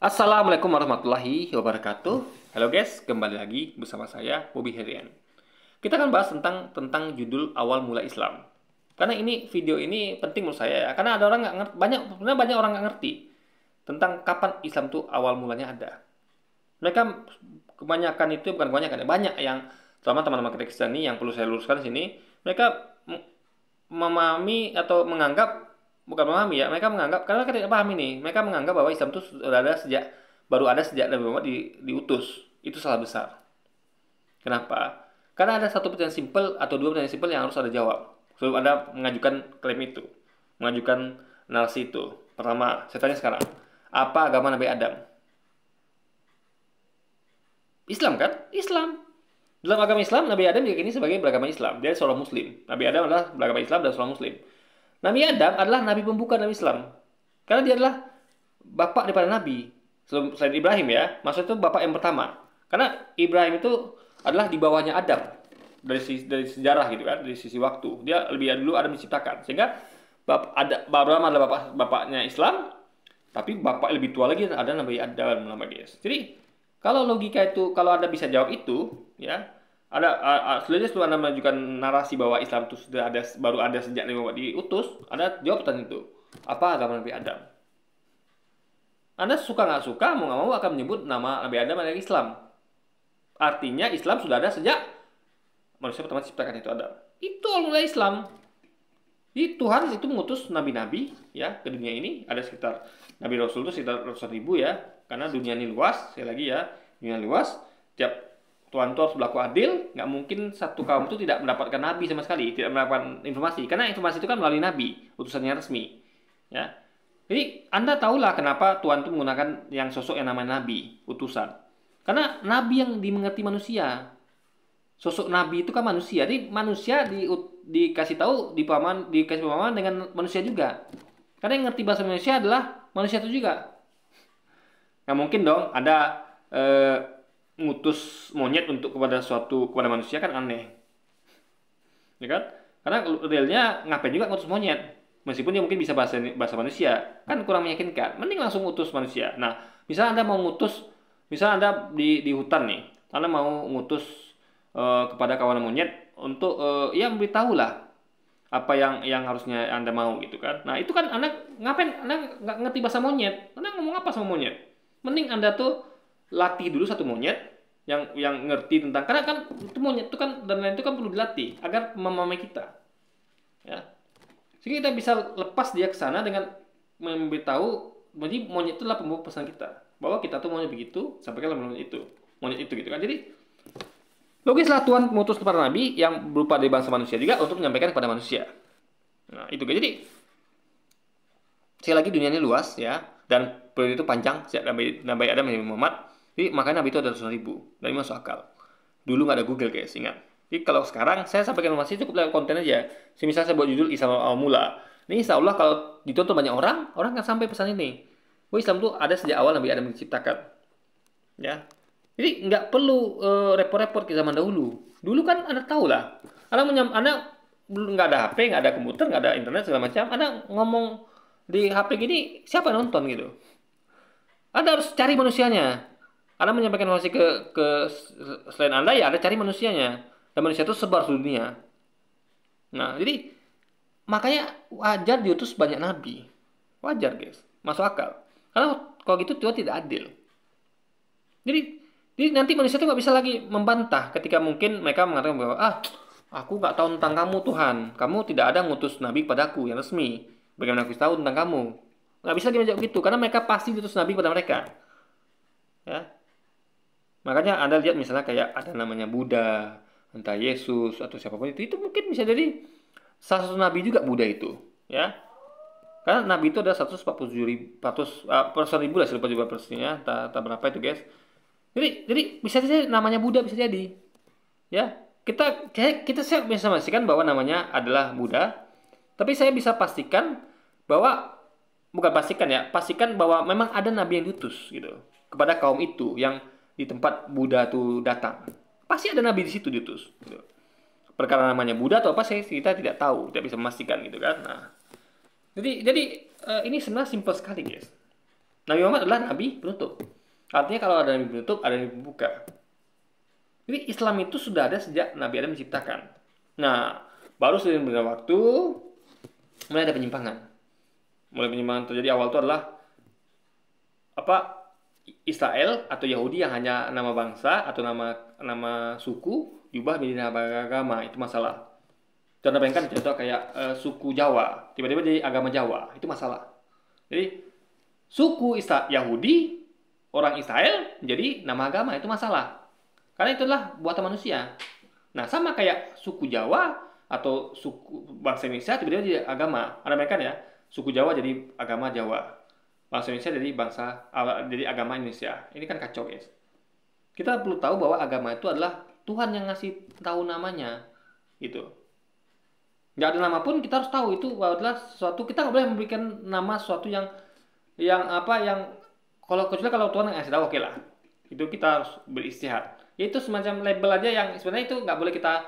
Assalamualaikum warahmatullahi wabarakatuh. Halo guys, kembali lagi bersama saya Bobby Herian. Kita akan bahas tentang judul awal mula Islam. Karena ini video ini penting menurut saya ya. Karena ada orang nggak ngerti, banyak orang nggak ngerti tentang kapan Islam tuh awal mulanya ada. Mereka kebanyakan itu bukan kebanyakan ya, banyak yang selama teman-teman kita Kristen yang perlu saya luruskan di sini, mereka memahami atau menganggap bukan memahami ya, mereka menganggap karena mereka tidak paham ini, mereka menganggap bahwa Islam itu sudah ada sejak baru ada sejak Nabi Muhammad diutus. Itu salah besar. Kenapa? Karena ada satu pertanyaan simpel atau dua pertanyaan simpel yang harus ada jawab sebelum Anda mengajukan klaim itu, mengajukan narasi itu. Pertama, saya tanya sekarang, apa agama Nabi Adam? Islam kan? Islam. Dalam agama Islam, Nabi Adam diyakini sebagai beragama Islam. Dia seorang Muslim. Nabi Adam adalah beragama Islam dan seorang Muslim. Nabi Adam adalah Nabi pembuka dalam Islam. Karena dia adalah bapak daripada Nabi. Selain Ibrahim ya, maksudnya itu bapak yang pertama. Karena Ibrahim itu adalah di bawahnya Adam. Dari sejarah gitu kan, dari sisi waktu. Dia lebih dulu Adam diciptakan. Sehingga Abraham adalah bapaknya Islam, tapi bapak lebih tua lagi ada Nabi Adam nama dia. Jadi kalau logika itu, kalau Anda bisa jawab itu, ya, setelah Anda menunjukkan narasi bahwa Islam itu sudah ada, baru ada sejak Nabi Muhammad diutus, Anda jawab pertanyaan itu. Apa agama Nabi Adam? Anda suka nggak suka, mau nggak mau akan menyebut nama Nabi Adam adalah Islam. Artinya Islam sudah ada sejak manusia pertama diciptakan itu Adam. Itu awal mula Islam. Jadi Tuhan itu mengutus nabi-nabi ya ke dunia ini, ada sekitar nabi rasul itu sekitar ratusan ribu ya, karena dunia ini luas, sekali lagi ya, dunia luas. Tiap Tuhan itu harus berlaku adil, nggak mungkin satu kaum itu tidak mendapatkan nabi sama sekali, tidak mendapatkan informasi, karena informasi itu kan melalui nabi, utusannya resmi ya. Jadi Anda tahulah kenapa Tuhan itu menggunakan yang sosok yang namanya nabi, utusan, karena nabi yang dimengerti manusia. Sosok nabi itu kan manusia, jadi manusia dikasih tahu, dikasih pemahaman dengan manusia juga. Karena yang ngerti bahasa Indonesia adalah manusia itu juga. Nggak mungkin dong ada ngutus monyet untuk kepada manusia, kan aneh, ya kan? Karena realnya ngapain juga ngutus monyet, meskipun dia mungkin bisa bahasa manusia, kan kurang meyakinkan. Mending langsung ngutus manusia. Nah, misalnya Anda mau ngutus, misalnya Anda di hutan nih, Anda mau ngutus kepada kawanan monyet untuk ya memberitahu lah apa yang harusnya Anda mau gitu kan. Nah, itu kan Anda ngapain, Anda nggak ngerti bahasa monyet, Anda ngomong apa sama monyet? Mending Anda tuh latih dulu satu monyet yang ngerti tentang, karena kan itu monyet itu kan dan lain itu kan perlu dilatih agar memahami kita. Ya. Sehingga kita bisa lepas dia ke sana dengan memberitahu, jadi monyet itu adalah pembawa pesan kita bahwa kita tuh maunya begitu, sampaikan monyet itu gitu kan. Jadi logislah Tuhan mengutus kepada Nabi yang berupa dari bangsa manusia juga untuk menyampaikan kepada manusia. Nah, itu kan. Jadi sekali lagi dunia ini luas ya, dan periode itu panjang sejak Nabi Adam dan Nabi Muhammad. Jadi makanya Nabi itu ada ratusan ribu, dan ini masuk akal. Dulu nggak ada Google guys, ingat. Jadi kalau sekarang saya sampaikan informasi cukup lewat konten aja. Misalnya saya buat judul Islam awal mula. Ini insya Allah kalau ditonton banyak orang akan sampai pesan ini. Oh, Islam itu ada sejak awal Nabi Adam diciptakan. Ya, jadi nggak perlu repot-repot ke zaman dahulu. Dulu kan Anda tahu lah. Anda belum nggak ada HP, nggak ada komputer, nggak ada internet segala macam. Anda ngomong di HP gini, siapa yang nonton gitu? Anda harus cari manusianya. Anda menyampaikan informasi ke selain Anda ya, Anda cari manusianya. Dan manusia itu sebar seluruh dunia. Nah, jadi makanya wajar diutus banyak nabi. Wajar guys, masuk akal. Karena kalau gitu Tuhan tidak adil. Jadi nanti manusia itu nggak bisa lagi membantah ketika mungkin mereka mengatakan bahwa aku nggak tahu tentang kamu Tuhan, kamu tidak ada ngutus nabi padaku yang resmi. Bagaimana aku tahu tentang kamu? Nggak bisa dijawab gitu karena mereka pasti diutus nabi pada mereka. Ya, makanya Anda lihat misalnya kayak ada namanya Buddha, entah Yesus atau siapapun itu mungkin bisa jadi salah satu nabi juga Buddha itu, ya. Karena nabi itu ada 147 ribu, 100 ribu lah, saya lupa juga persisnya, tak berapa itu guys. Jadi bisa saja namanya Buddha, bisa jadi. Ya, saya bisa memastikan bahwa namanya adalah Buddha, tapi saya bisa pastikan bahwa pastikan bahwa memang ada nabi yang diutus gitu kepada kaum itu yang di tempat Buddha itu datang. Pasti ada nabi di situ diutus gitu. Perkara namanya Buddha atau apa kita tidak tahu, tidak bisa memastikan gitu kan. Nah, jadi ini sebenarnya simpel sekali, guys. Nabi Muhammad adalah nabi penutup. Artinya kalau ada nabi penutup, ada nabi pembuka. Jadi Islam itu sudah ada sejak Nabi Adam diciptakan. Nah, baru seiring berjalannya waktu mulai ada penyimpangan. Mulai penyimpangan terjadi awal itu adalah apa, Israel atau Yahudi yang hanya nama bangsa atau nama suku diubah menjadi nama agama, itu masalah. Contoh bayangkan contoh kayak suku Jawa tiba-tiba jadi agama Jawa, itu masalah. Jadi suku Yahudi, orang Israel menjadi nama agama, itu masalah. Karena itu adalah buatan manusia. Nah, sama kayak suku Jawa atau suku bangsa Indonesia tiba-tiba jadi agama. Anda bayangkan ya, suku Jawa jadi agama Jawa, bangsa Indonesia jadi agama Indonesia. Ini kan kacau, guys. Kita perlu tahu bahwa agama itu adalah Tuhan yang ngasih tahu namanya, gitu. Nggak ada nama pun kita harus tahu itu adalah sesuatu. Kita nggak boleh memberikan nama sesuatu yang kalau kecuali kalau Tuhan ngasih tahu, oke lah. Itu kita harus beristihad. Ya itu semacam label aja yang sebenarnya itu nggak boleh kita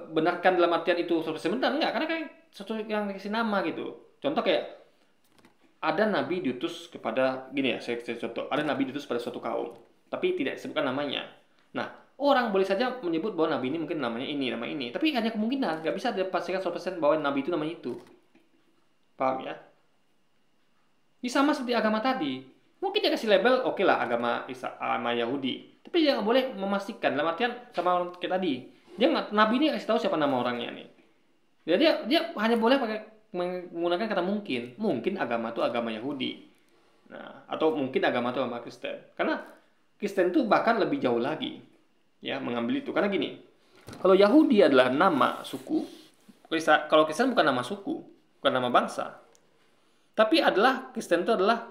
benarkan dalam artian itu 100% benar, enggak, karena kayak sesuatu yang dikasih nama gitu. Contoh kayak ada nabi diutus kepada gini ya, saya contoh, ada nabi diutus pada suatu kaum, tapi tidak disebutkan namanya. Nah, orang boleh saja menyebut bahwa nabi ini mungkin namanya ini, nama ini, tapi hanya kemungkinan, nggak bisa dipastikan 100% bahwa nabi itu namanya itu. Paham ya? Ini sama seperti agama tadi. Mungkin dia kasih label, oke lah agama Yahudi. Tapi dia nggak boleh memastikan, dalam artian sama orang kayak tadi. Dia nggak, nabi ini kasih tahu siapa nama orangnya nih. Dia hanya boleh pakai menggunakan kata mungkin. Mungkin agama itu agama Yahudi. Nah, atau mungkin agama itu agama Kristen. Karena Kristen itu bahkan lebih jauh lagi ya mengambil itu. Karena gini, kalau Yahudi adalah nama suku, kalau Kristen bukan nama suku, bukan nama bangsa. Tapi Kristen itu adalah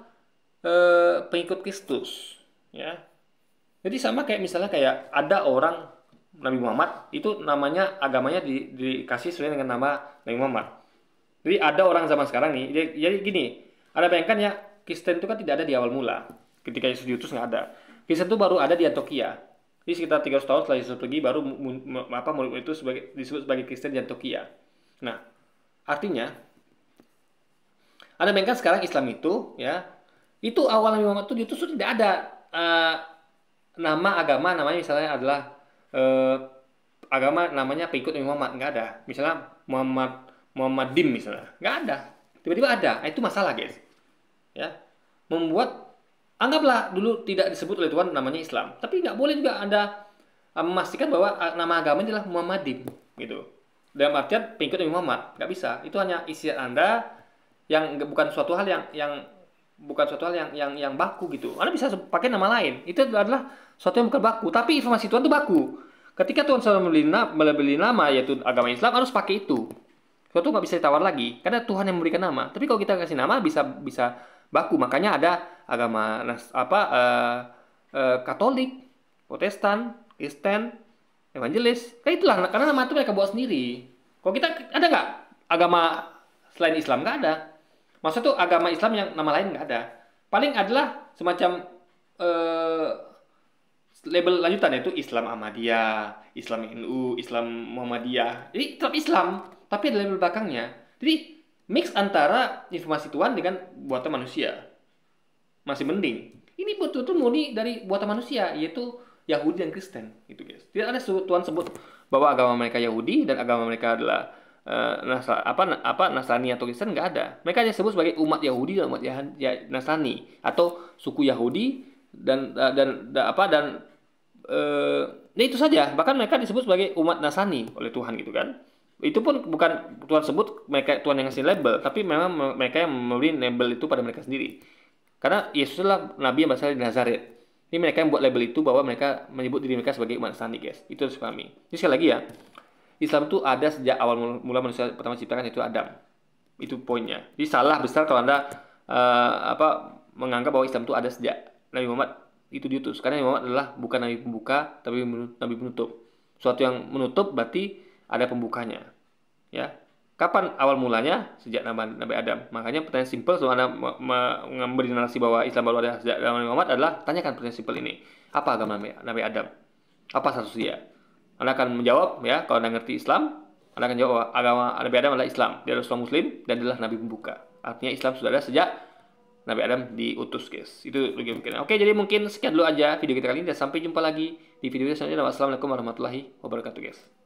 pengikut Kristus, ya. Jadi sama kayak misalnya kayak ada orang Nabi Muhammad itu namanya agamanya dikasih sesuai dengan nama Nabi Muhammad. Jadi ada orang zaman sekarang nih, jadi gini, Anda bayangkan ya, Kristen itu kan tidak ada di awal mula, ketika Yesus diutus nggak ada. Kristen itu baru ada di Antioquia. Jadi sekitar 300 tahun setelah Yesus pergi baru murid itu disebut sebagai Kristen di Antioquia. Nah, artinya Anda bayangkan sekarang Islam itu ya, itu awal Nabi Muhammad itu diutus itu tidak ada nama agama namanya misalnya adalah agama namanya pengikut Nabi Muhammad, nggak ada. Misalnya Muhammadim misalnya, nggak ada. Tiba-tiba ada, nah, itu masalah, guys. Ya, membuat anggaplah dulu tidak disebut oleh Tuhan namanya Islam, tapi nggak boleh juga Anda memastikan bahwa nama agama adalah Muhammadim, gitu. Dalam artian pengikut Nabi Muhammad, nggak bisa. Itu hanya isian Anda yang bukan suatu hal yang baku gitu. Anda bisa pakai nama lain. Itu adalah suatu yang bukan baku, tapi informasi Tuhan itu baku. Ketika Tuhan sudah membeli nama yaitu agama Islam, harus pakai itu. Suatu nggak bisa ditawar lagi, karena Tuhan yang memberikan nama. Tapi kalau kita kasih nama bisa baku. Makanya ada agama Katolik, Protestan, Kristen, Evangelis. Kayak itulah, karena nama itu mereka buat sendiri. Kalau kita ada nggak agama selain Islam? Nggak ada. Maksud tuh agama Islam yang nama lain nggak ada. Paling adalah semacam label lanjutan, yaitu Islam Ahmadiyah, Islam NU, Islam Muhammadiyah. Jadi tetap Islam, tapi ada label belakangnya. Jadi mix antara informasi Tuhan dengan buatan manusia. Masih mending. Ini betul-betul murni dari buatan manusia, yaitu Yahudi dan Kristen, gitu guys. Tidak ada Tuhan sebut bahwa agama mereka Yahudi dan agama mereka adalah Nasrani atau Kristen, nggak ada. Mereka disebut sebagai umat Yahudi dan umat Nasrani atau suku Yahudi dan itu saja. Bahkan mereka disebut sebagai umat Nasrani oleh Tuhan, gitu kan. Itu pun bukan Tuhan sebut mereka, Tuhan yang ngasih label, tapi memang mereka yang memberi label itu pada mereka sendiri. Karena Yesus adalah Nabi yang berasal dari Nazaret. Ini mereka yang buat label itu bahwa mereka menyebut diri mereka sebagai umat Nasrani, guys. Itu harus dipahami. Jadi sekali lagi ya, Islam itu ada sejak awal mula manusia pertama diciptakan, itu Adam. Itu poinnya. Jadi salah besar kalau Anda menganggap bahwa Islam itu ada sejak Nabi Muhammad itu diutus. Karena Nabi Muhammad adalah bukan nabi pembuka, tapi nabi penutup. Suatu yang menutup berarti ada pembukanya. Ya. Kapan awal mulanya? Sejak Nabi Adam. Makanya pertanyaan simpel kalau Anda memberi narasi bahwa Islam baru ada sejak Nabi Muhammad adalah tanyakan pertanyaan simpel ini. Apa agama Nabi Adam? Apa status dia? Anda akan menjawab, ya, kalau Anda ngerti Islam, Anda akan jawab agama Nabi Adam adalah Islam. Dia adalah seorang Muslim dan adalah Nabi pembuka. Artinya Islam sudah ada sejak Nabi Adam diutus, guys. Itu logika mungkin. Oke, jadi mungkin sekian dulu aja video kita kali ini dan sampai jumpa lagi di video selanjutnya. Wassalamualaikum warahmatullahi wabarakatuh, guys.